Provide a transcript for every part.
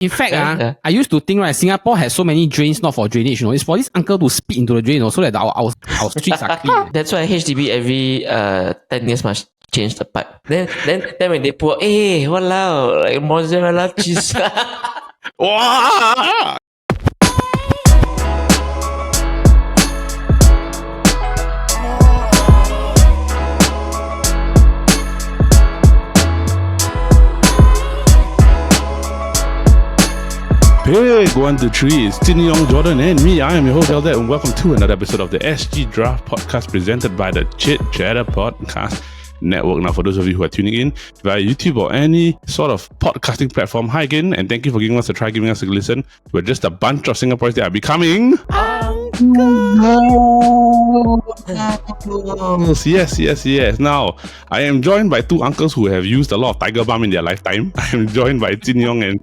In fact, I used to think, right, Singapore has so many drains not for drainage, It's for this uncle to spit into the drain, so that our streets are clean. That's why HDB every 10 years must change the pipe. Then when they pour, hey, walao, like mozzarella cheese. Wow! Big 1, 2, 3, it's Chin Yong, Jordan, and me. I am your host, Eldet, and welcome to another episode of the SG Draft Podcast presented by the Chit Podcast Network. Now, for those of you who are tuning in via YouTube or any sort of podcasting platform, hi again, and thank you for giving us a try, giving us a listen. We're just a bunch of Singaporeans that are becoming uncles. Yes. Now, I am joined by two uncles who have used a lot of Tiger Balm in their lifetime. I am joined by Chin Yong and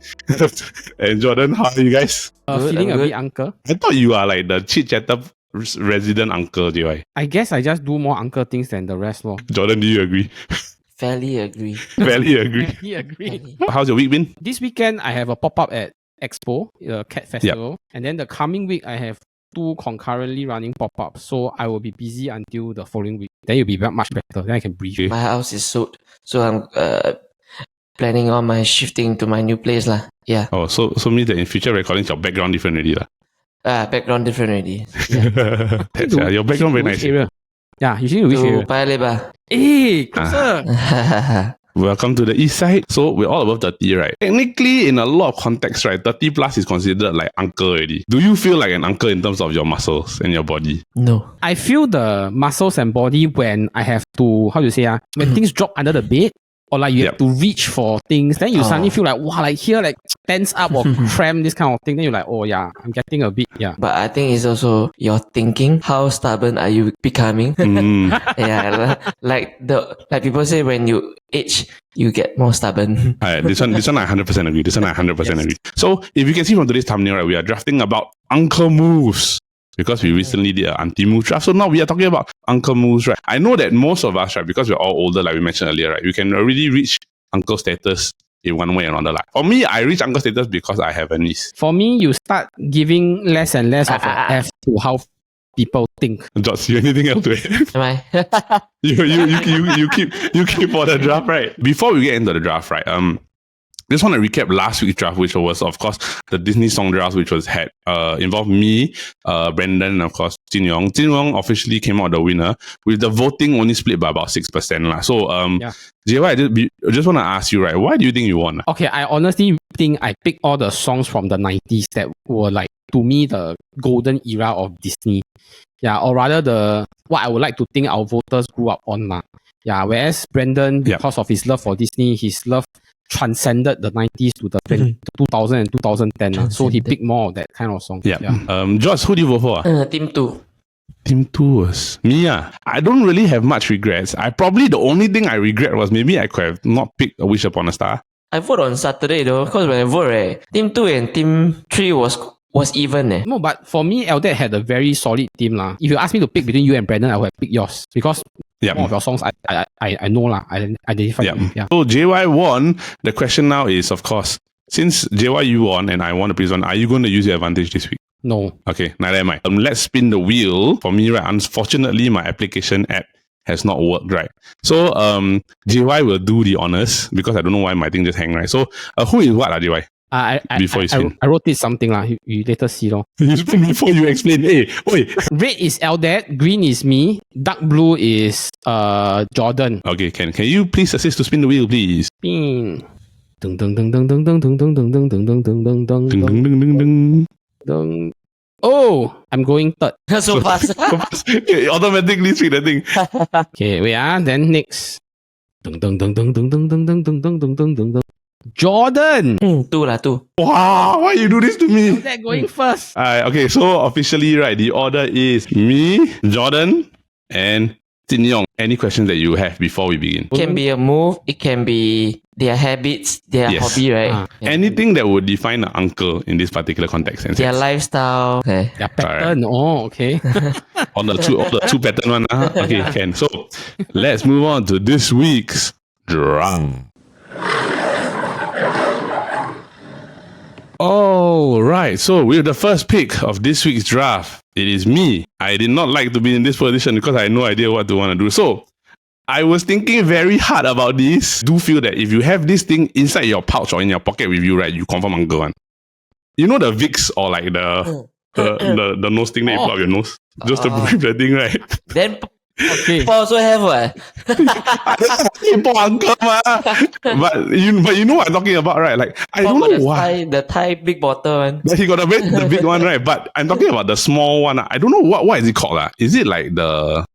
Jordan. How are you guys? Feeling a bit uncle. I thought you are like the Chit Chatter resident uncle, JY. I guess I just do more uncle things than the rest, lor. Jordan, do you agree? Fairly agree. Fairly agree. He agreed. How's your week been? This weekend, I have a pop-up at Expo, the Cat Festival. And then the coming week, I have 2 concurrently running pop-ups. So I will be busy until the following week. Then it'll be much better. Then I can breathe. My house is sold, so I'm planning on my shifting to my new place lah. Yeah. Oh, so means that in future recordings, your background different already lah. Background different already. Yeah. Your background very nice. Area? Yeah, usually which area? Paya Lebar. Hey, closer. Welcome to the east side. So we're all above 30, right? Technically, in a lot of contexts, right, 30 plus is considered like uncle already. Do you feel like an uncle in terms of your muscles and your body? No. I feel the muscles and body when I have to, how do you say, when things drop under the bed, or like you have to reach for things, then you suddenly feel like, wow, like here, like tense up or cramp, this kind of thing. Then you're like, oh yeah, I'm getting a bit, yeah. But I think it's also your thinking. How stubborn are you becoming? Yeah, like people say when you age, you get more stubborn. This one I 100% agree. This one I 100% agree. So if you can see from today's thumbnail, right, we are drafting about uncle moves. Because we recently did an anti-move draft. So now we are talking about uncle moves, right? I know that most of us, right, because we're all older, like we mentioned earlier, right, we can already reach uncle status in one way or another. Like, for me, I reach uncle status because I have a niece. For me, you start giving less and less of a F to how people think. Jots, you anything else to it? Am I? you keep for the draft, right? Before we get into the draft, right, just want to recap last week's draft, which was, of course, the Disney song draft, which involved me, Brandon, and of course, Chin Yong. Chin Yong officially came out the winner, with the voting only split by about 6%. La. So, JY, I just want to ask you, right, why do you think you won? Okay, I honestly think I picked all the songs from the 90s that were like, to me, the golden era of Disney. Yeah, or rather what I would like to think our voters grew up on. Yeah, whereas Brandon, because of his love for Disney, his love transcended the 90s to the 2000 and 2010. So he picked more of that kind of song. Yeah. Josh, who do you vote for? Team 2. Team 2 was me. I don't really have much regrets. The only thing I regret was maybe I could have not picked A Wish Upon a Star. I vote on Saturday though, because when I vote, Team 2 and Team 3 was even. No, but for me, Eldet had a very solid team. If you ask me to pick between you and Brandon, I would have picked yours. Because more of your songs I know. I identify with. Yeah. So JY won. The question now is, of course, since JY you won and I won the previous one, are you going to use your advantage this week? No. Okay, neither am I. Let's spin the wheel. For me, right, unfortunately, my application app has not worked, right? So JY will do the honors because I don't know why my thing just hang, right? So who is what, JY? Before you spin. I wrote it something. You later see. You spin before you explain. Hey, wait. Red is Eldet, green is me, dark blue is Jordan. Okay, can you please assist to spin the wheel, please? Spin. Dun dun dun dun dun dun dun dun dun dun dun dun dun dun dun dun. Oh, I'm going third. So fast. Okay, automatically spin the thing. Okay, wait. Then next. Dun dun dun dun dun dun dun dun dun dun dun dun dun. Jordan! 2. Wow, why you do this to me? They're going first. Okay, so officially, right, the order is me, Jordan, and Chin Yong. Any questions that you have before we begin? It can be a move, it can be their habits, their hobby, right? Anything that would define an uncle in this particular context. Their lifestyle. Okay. Their pattern. Right. Oh, okay. all the two pattern one. Okay, can. So, let's move on to this week's draft. Oh, right. So with the first pick of this week's draft, it is me. I did not like to be in this position because I had no idea what to want to do. So I was thinking very hard about this. Do feel that if you have this thing inside your pouch or in your pocket with you, right, you confirm uncle one. You know the Vicks or like the nose thing that you put up your nose? Just to breathe the thing, right? Then Okay. Paul also have what? Poor uncle, ma. But you know what I'm talking about, right? Like I Paul don't got know why. the Thai big bottle one. But he got the big one, right? But I'm talking about the small one. I don't know what is it called. Is it like the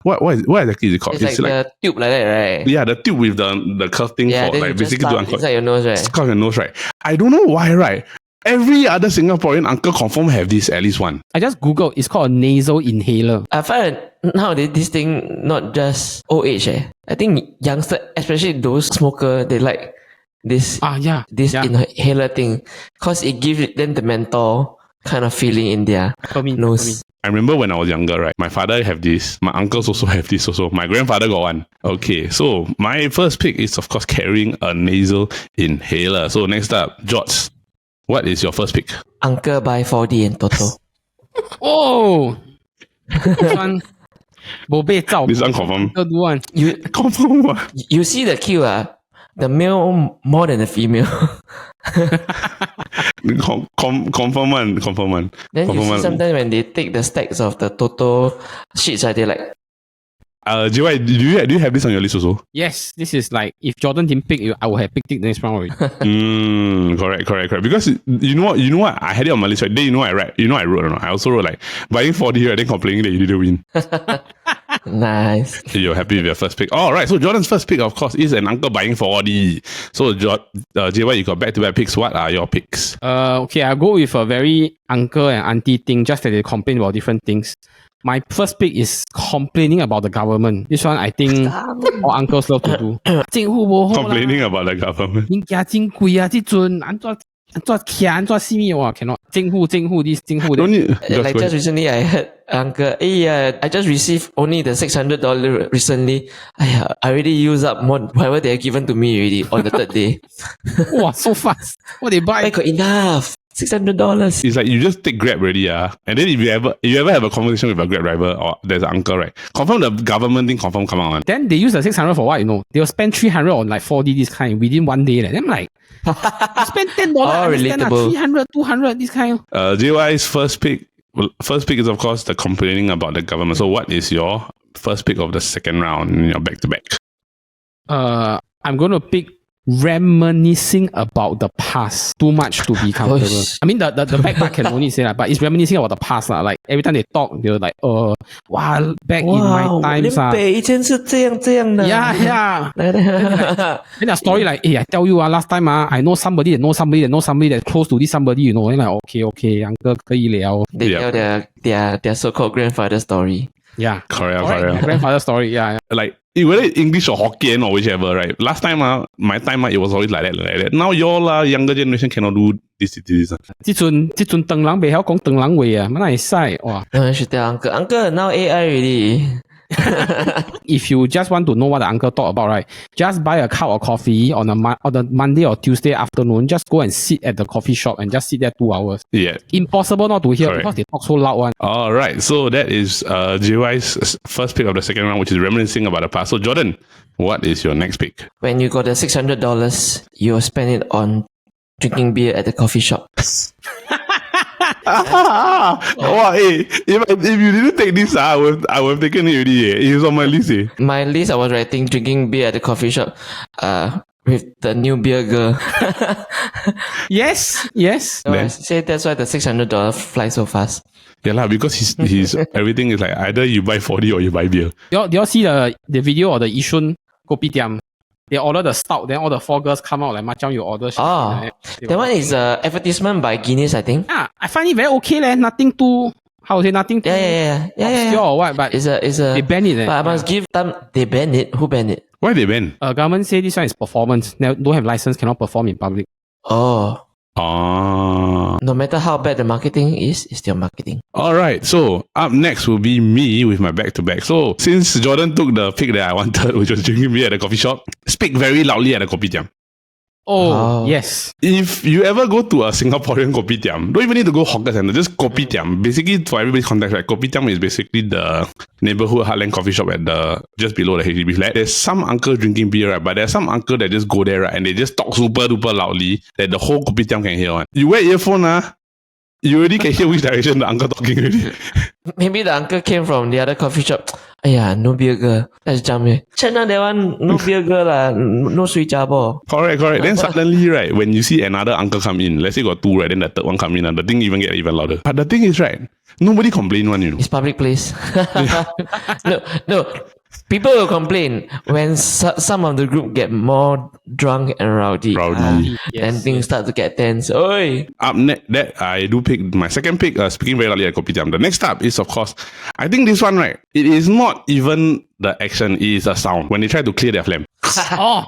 what exactly is it called? It's like the tube like that, right? Yeah, the tube with the curved thing Yeah, for then like you just basically to stuff uncle. inside your nose, right? Stuff your nose, right? I don't know why, right? Every other Singaporean uncle confirm have this at least one. I just googled. It's called a nasal inhaler. I find nowadays this thing not just old age. I think youngster, especially those smoker, they like this Yeah. inhaler thing because it gives them the menthol kind of feeling in their nose. I remember when I was younger, right? My father have this. My uncles also have this also. My grandfather got one. Okay, so my first pick is of course carrying a nasal inhaler. So next up, George, what is your first pick? Uncle buy 4D and Toto. Oh, this one. This one confirm. Third one. Confirm what? You see the queue, the male more than the female. Confirm one. Then Confirm you see one. sometimes when they take the stacks of the Toto sheets, they like, JY, do you have this on your list also? Yes, this is like if Jordan didn't pick you, I would have picked it next round already. Correct. Because you know what? I had it on my list right. Then you know I wrote or not? I also wrote like buying 4D right, then complaining that you didn't win. nice. You're happy with your first pick. All right. So Jordan's first pick, of course, is an uncle buying 4D. So JY, you got back-to-back picks. What are your picks? Okay, I'll go with a very uncle and auntie thing, just that they complain about different things. My first pick is complaining about the government. This one I think all uncles love to do. Complaining about the government. 人家真贵啊，这阵安怎看安怎死命哇 cannot 政府 this 政府 Don't you, Like just recently, I heard uncle, I just received only the $600 recently. I already used up more whatever they have given to me already on the third day. Wow, so fast. What they buy? I got enough. $600. It's like you just take Grab already, and then if you ever have a conversation with a Grab driver or there's an uncle, right? Confirm the government thing confirm come out. Then they use the 600 for what, you know? They'll spend 300 on like 4D this kind within one day. Then I'm like, you spend $10, relatable. 300, 200 this kind. JY's first pick is of course the complaining about the government. So what is your first pick of the second round in your back-to-back? I'm going to pick reminiscing about the past too much to be comfortable. I mean the back part can only say that, but it's reminiscing about the past lah. Like every time they talk, they're like, wow, back in my times 以前是这样的 yeah. Then the story like, hey, I tell you last time I know somebody that knows somebody that knows somebody that's close to this somebody, you know. And like, okay, uncle 可以了. They tell their so-called grandfather story. Yeah, correct. grandfather story. Yeah. Like whether English or Hokkien or whichever, right? Last time, my time, it was always like that. Now your younger generation cannot do this. 这阵唐人袂晓讲唐人话啊，哪会使哇？ No, I should tell uncle, now AI already. If you just want to know what the uncle talk about, right? Just buy a cup of coffee on the Monday or Tuesday afternoon. Just go and sit at the coffee shop and just sit there 2 hours. Yeah. Impossible not to hear. Correct. Because they talk so loud one. All right. So that is JY's first pick of the second round, which is reminiscing about the past. So Jordan, what is your next pick? When you got the $600, you'll spend it on drinking beer at the coffee shop. Wow, hey, if you didn't take this, I would have taken it already. It's on my list. My list, I was writing drinking beer at the coffee shop with the new beer girl. Yes. So I say that's why the $600 flies so fast. Yeah, lah, because he's everything is like either you buy 4D or you buy beer. Do y'all see the video or the Yishun kopitiam? They order the stout, then all the 4 girls come out like macam you order. That one is advertisement by Guinness, I think. Yeah, I find it very okay leh. Nothing too, how to say, nothing too obscure or what, but it's a they ban it. But I must give them, they ban it. Who banned it? Why they ban? Government say this one is performance. They don't have license, cannot perform in public. Oh. Ah. No matter how bad the marketing is, it's still marketing. All right. So up next will be me with my back-to-back. So since Jordan took the pick that I wanted, which was drinking beer at the coffee shop, speak very loudly at the kopitiam. Oh, yes. If you ever go to a Singaporean kopitiam, don't even need to go hawker center, just kopitiam. Basically, for everybody's context, right? Kopitiam is basically the neighborhood heartland coffee shop at the just below the HDB flat. There's some uncle drinking beer, right? But there's some uncle that just go there, right? And they just talk super duper loudly that the whole kopitiam can hear one. You wear earphone, you already can hear which direction the uncle talking already. Maybe the uncle came from the other coffee shop. Aiyah, no beer girl. Let's jump here. China, that one, no beer girl lah. No sweet jabo. Correct. Then suddenly, right, when you see another uncle come in, let's say got two, right, then the third one come in, and the thing even get even louder. But the thing is, right, nobody complain one, you know. It's public place. No. People will complain when some of the group get more drunk and rowdy. Then things start to get tense. Oi! Up next, that I do pick my second pick, speaking very loudly at kopitiam. The next up is, of course, I think this one, right, it is not even the action, it is a sound when they try to clear their phlegm. Oh,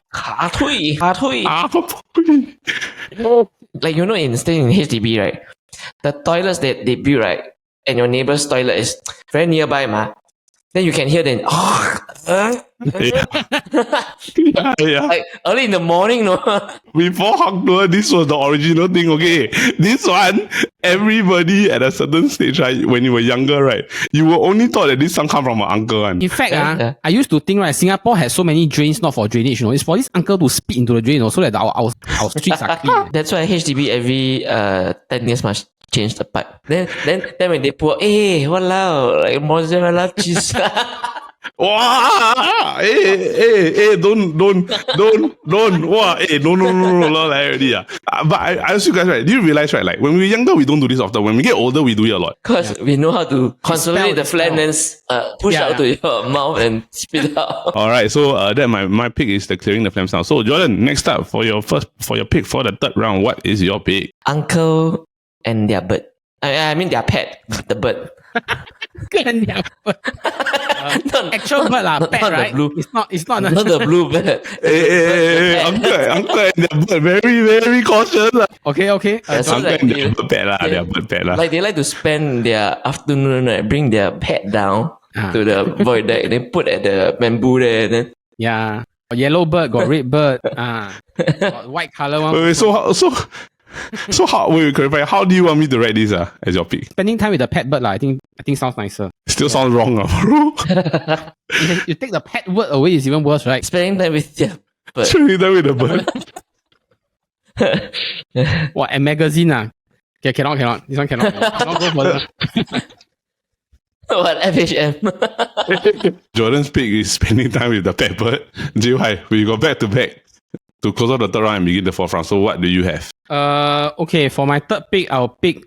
Like, you know, staying in HDB, right? The toilets that they build, right? And your neighbor's toilet is very nearby, ma. Then you can hear them. Yeah. Like early in the morning, no. Before Hawk Tour, this was the original thing, okay? This one, everybody at a certain stage, right, when you were younger, right, you were only thought that this sound come from an uncle one. in fact, I used to think, right, Singapore has so many drains not for drainage, you know. It's for this uncle to spit into the drain, you know, so that our streets are clean. That's why HDB every 10 years must change the pipe. Then when they pour, walao, like mozzarella cheese. Wow! Don't. Wow! No, like already. But I ask you guys, right? Do you realize, right? Like when we were younger, we don't do this often. When we get older, we do it a lot. Because we know how to consolidate the phlegm and push out to your mouth and spit out. All right, so that my pick is the clearing the phlegm sound. So Jordan, next up for your pick for the third round, what is your pick? Uncle and their bird. I mean their pet, the bird. Actual bird lah, pet, right? The blue. It's not Not the blue bird. Uncle and their bird, very, very cautious. Okay. So Uncle like and their bird pet lah, their bird pet lah. Like they like to spend their afternoon, right, bring their pet down to the void deck and then put at the bamboo there. And then yeah. Got yellow bird, got red bird, got white color one. Wait, so how? Wait, clarify. How do you want me to write this as your pick? Spending time with the pet bird lah. I think sounds nicer. Still sounds wrong, bro. You take the pet word away is even worse, right? spending time with their bird. Spending time with the bird. What, a magazine Okay, cannot. This one cannot. Cannot go further. What, FHM? Jordan's pick is spending time with the pet bird. JY, we go back to close out the third round and begin the fourth round. So what do you have? Okay, for my third pick, I'll pick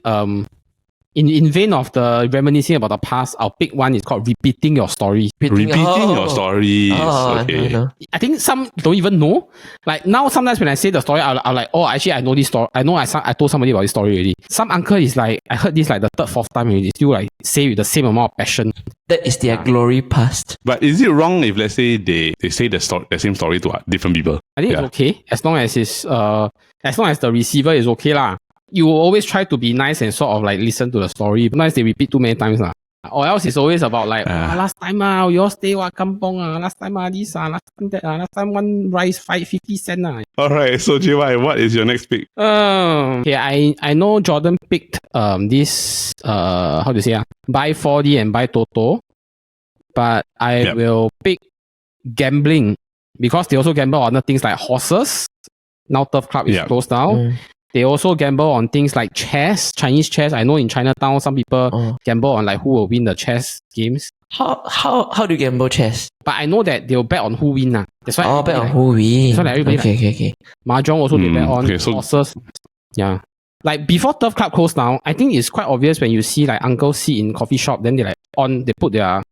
in vein of the reminiscing about the past, I'll pick one. It's called repeating your story. Repeating your stories. Okay. I think some don't even know. Like now, sometimes when I say the story, I'll like, oh, actually, I know this story. I know I told somebody about this story already. Some uncle is like, I heard this like the third, fourth time already. Still like say with the same amount of passion. That is their glory past. But is it wrong if, let's say, they say the same story to different people? I think it's okay as long as the receiver is okay lah. You will always try to be nice and sort of like listen to the story. Sometimes they repeat too many times lah. Or else it's always about like last time we all stay kampong last time this last time that last time one rice 50 cents Alright, so JY, what is your next pick? Okay, I know Jordan picked this how to say buy 4D and buy Toto, but I will pick gambling because they also gamble on other things like horses. Now Turf Club is closed down. They also gamble on things like chess, Chinese chess. I know in Chinatown some people gamble on like who will win the chess games. How do you gamble chess? But I know that they'll bet on who win. That's why bet on who win. That's why everybody okay. Mahjong also they bet on horses. Yeah. Like before Turf Club closed down, I think it's quite obvious when you see like uncles sit in coffee shop, then they put their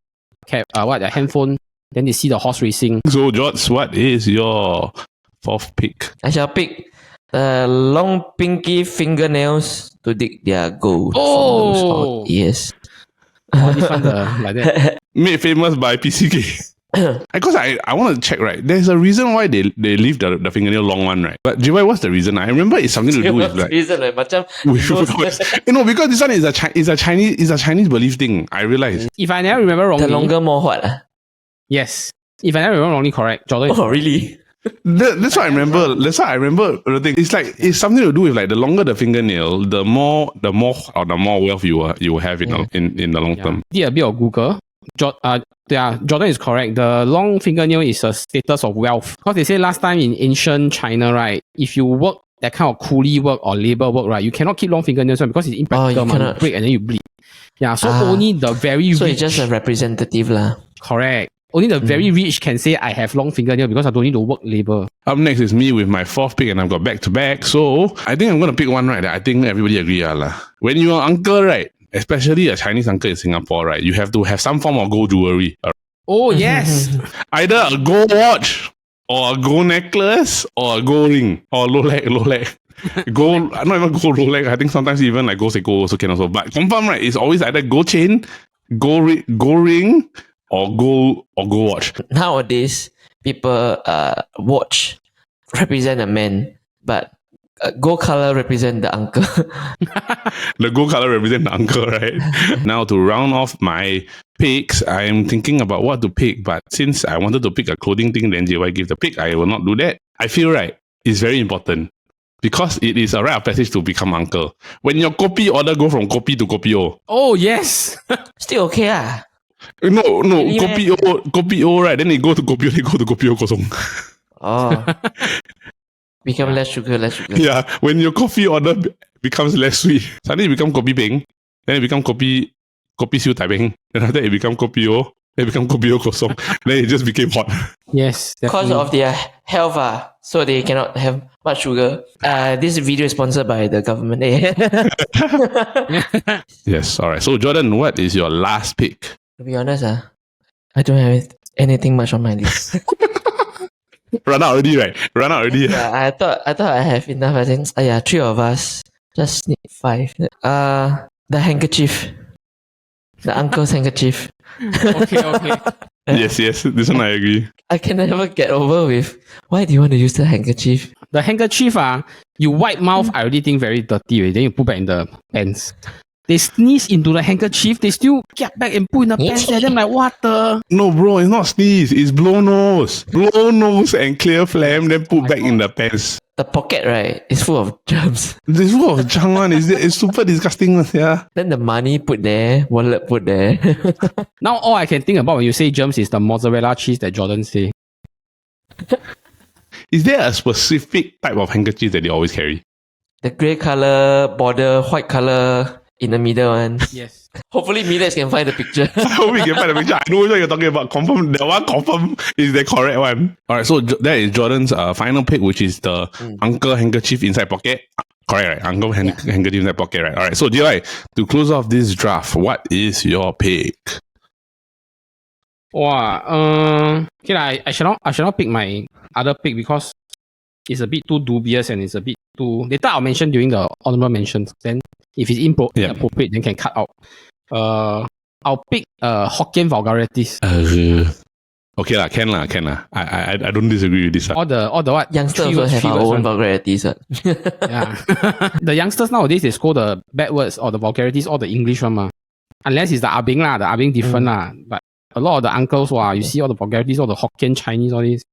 their handphone, then they see the horse racing. So George, what is your fourth pick? I shall pick long pinky fingernails to dig their gold. Oh, yes. This one like that. Made famous by PCK. Because I want to check, right? There's a reason why they leave the fingernail long one, right? But JY, what's the reason? I remember it's something to do with like reason, macam because this one is a Chinese belief thing. I realize. If I never remember wrongly, the longer more what? Yes. If I never remember wrongly, correct, Jordan. Oh, really? That's what I remember. That's what I remember. The thing it's like it's something to do with like the longer the fingernail, the more wealth you will have in the long term. Did a bit of Google. Jordan is correct. The long fingernail is a status of wealth. Because they say last time in ancient China, right, if you work that kind of coolie work or labor work, right, you cannot keep long fingernails because it's impractical. You break and then you bleed. Yeah, so only the very rich. So it's just a representative lah. Correct. Only the very rich can say I have long fingernail because I don't need to work labor. Up next is me with my fourth pick, and I've got back to back. So I think I'm gonna pick one right that I think everybody agree lah. When you're an uncle, right, especially a Chinese uncle in Singapore, right, you have to have some form of gold jewelry. Oh yes. Either a gold watch or a gold necklace or a gold ring or low leg. Gold, not even gold Rolex. I think sometimes even like gold Seiko also can also. But confirm, right? It's always either gold chain, gold ring, or gold watch. Nowadays, people watch represent a man, but gold color represent the uncle. The gold color represent the uncle, right? Now to round off my picks, I'm thinking about what to pick. But since I wanted to pick a clothing thing, then JY gave the pick. I will not do that. I feel right. It's very important. Because it is a rite of passage to become uncle. When your kopi order go from kopi to kopi O. Oh yes. Still okay ah. No, kopi O, right? Then they go to kopi O kosong. Oh. Become less sugar. Yeah, when your coffee order becomes less sweet, suddenly it become kopi peng, then it become kopi siu tai peng, then after that it become kopi O, then it become kopi O kosong, then it just became hot. Yes, because of their health so they cannot have much sugar. This video is sponsored by the government. Yes, alright. So Jordan, what is your last pick? To be honest, I don't have anything much on my list. Run out already, right? Yeah, I thought I have enough. I think three of us. Just need 5. The handkerchief. The uncle's handkerchief. Okay. Yes, this one I agree. I can never get over with why do you want to use the handkerchief? The handkerchief, you wipe mouth, I already think very dirty already. Then you put back in the pants. They sneeze into the handkerchief, they still get back and put in the pants. And I'm like, what the? No, bro, it's not sneeze, it's blow nose. Blow nose and clear phlegm, then put back in the pants. The pocket, right, is full of germs. It's full of junk one. It's super disgusting, yeah. Then the money put there, wallet put there. Now all I can think about when you say germs is the mozzarella cheese that Jordan say. Is there a specific type of handkerchief that they always carry? The grey colour border, white colour in the middle one. Yes. Hopefully Milex can find the picture. I hope we can find the picture. I know what you're talking about. Confirm, that one confirm is the correct one. Alright, so that is Jordan's final pick, which is the uncle handkerchief inside pocket. Correct, right? Uncle handkerchief inside pocket, right? Alright, so JY, to close off this draft, what is your pick? Wow, okay, I shall not pick my other pick because it's a bit too dubious and it's a bit too... Later I'll mention during the honorable mentions. Then if it's inappropriate, then can cut out. I'll pick Hokkien vulgarities. Okay lah, can lah. I don't disagree with this. All the what? Youngsters also have our own vulgarities. Yeah. The youngsters nowadays, they scold the bad words or the vulgarities or the English one ma. Unless it's the Abing lah, the Abing different lah. But a lot of the uncles, you see all the vulgarities, all the Hokkien Chinese, all this.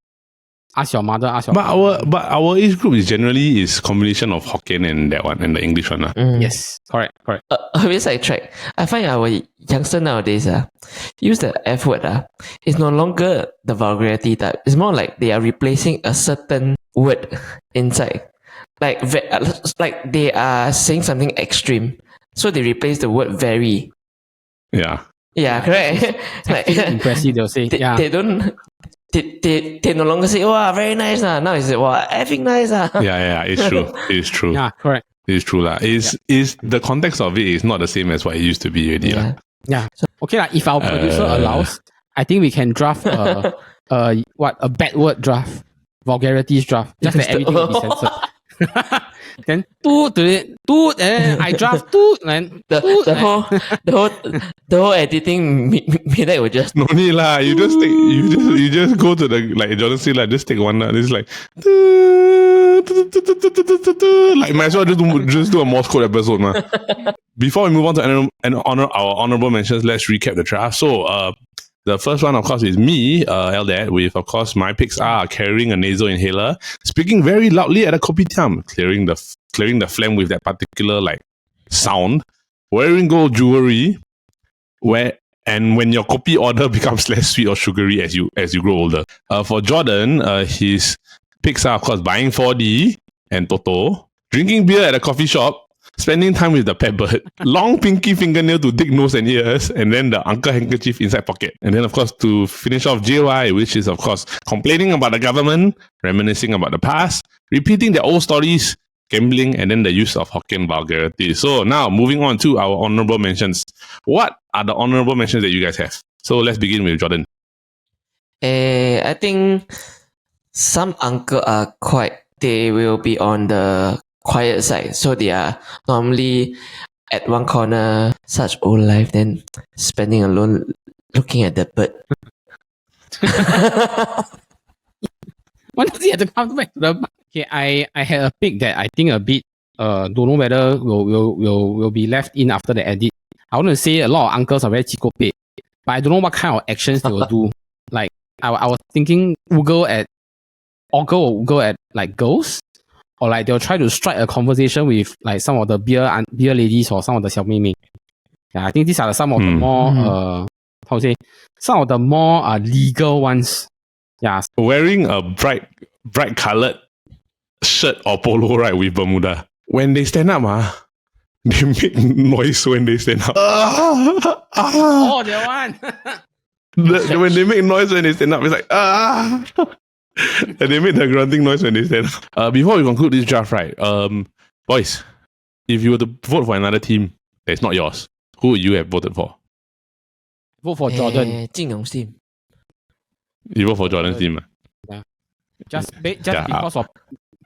Ask your mother, ask your father. But our age group is generally combination of Hokkien and that one and the English one. Yes, correct. A bit sidetrack. I find our youngster nowadays use the F word it's no longer the vulgarity type. It's more like they are replacing a certain word inside. Like they are saying something extreme. So they replace the word very. Yeah. Yeah, correct. Like, impressive, they'll say. They don't... They no longer say, wow, very nice. Now it's wow, effing nice. Yeah, it's true. It's true. Yeah, correct. It's true. Is the context of it is not the same as what it used to be already. Yeah. So, okay, if our producer allows, I think we can draft a bad word draft, vulgarities draft, just that everything will be censored. Then toot, and I draft toot, and the whole editing Milex will just no need lah. You just go to the like Jordan said like just take one. It's like like might as well just do a Morse code episode, man. Before we move on to our honorable mentions, let's recap the draft. So The first one, of course, is me, Eldad, with, of course, my picks are carrying a nasal inhaler, speaking very loudly at a kopitiam, clearing the phlegm with that particular sound, wearing gold jewelry, and when your kopi order becomes less sweet or sugary as you grow older. For Jordan, his picks are, of course, buying 4D and Toto, drinking beer at a coffee shop, spending time with the pet bird, long pinky fingernail to dig nose and ears, and then the uncle handkerchief inside pocket. And then, of course, to finish off JY, which is, of course, complaining about the government, reminiscing about the past, repeating their old stories, gambling, and then the use of Hokkien vulgarity. So now, moving on to our honorable mentions. What are the honorable mentions that you guys have? So let's begin with Jordan. I think some uncle are they will be on the quiet side. So they are normally at one corner, such old life, then spending alone looking at the bird. Why does he have to come back to the... Okay, I had a pick that I think a bit don't know whether will be left in after the edit. I want to say a lot of uncles are very chikope, but I don't know what kind of actions they will do. Like I was thinking ogle at girls, or like they'll try to strike a conversation with like some of the beer ladies or some of the 小妹妹. Yeah, I think these are some of the more how to say, some of the more legal ones. Yeah, wearing a bright colored shirt or polo, right, with Bermuda. When they stand up, they make noise when they stand up. Oh, that one. When they make noise when they stand up, it's like and they make the grunting noise when they stand up. Before we conclude this draft, right, boys, if you were to vote for another team that's not yours, who would you have voted for? Vote for Jordan. Jin Yong's team. You vote for Jordan's team? Yeah. Just because of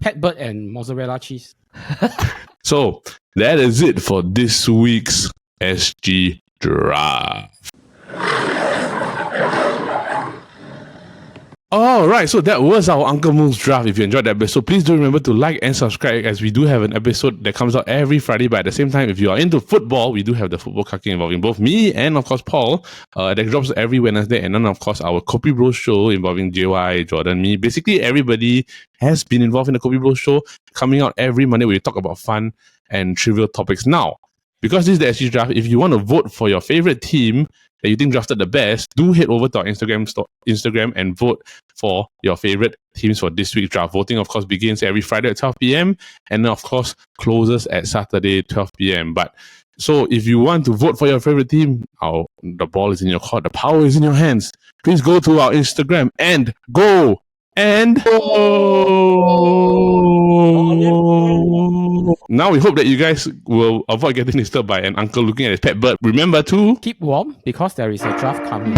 pet bird and mozzarella cheese. So that is it for this week's SG Draft. Alright, so that was our Uncle Moon's draft. If you enjoyed that episode, please do remember to like and subscribe, as we do have an episode that comes out every Friday. But at the same time, if you are into football, we do have the football kaki involving both me and, of course, Paul. That drops every Wednesday. And then, of course, our Kopi Bro show involving JY, Jordan, me. Basically, everybody has been involved in the Kopi Bro show, coming out every Monday where we talk about fun and trivial topics. Now, because this is the SG draft, if you want to vote for your favorite team that you think drafted the best, do head over to our Instagram and vote for your favorite teams for this week's draft. Voting, of course, begins every Friday at 12 p.m. and then, of course, closes at Saturday 12 p.m. But so if you want to vote for your favorite team, the ball is in your court, the power is in your hands. Please go to our Instagram and go. Now we hope that you guys will avoid getting disturbed by an uncle looking at his pet bird. Remember to keep warm because there is a draft coming.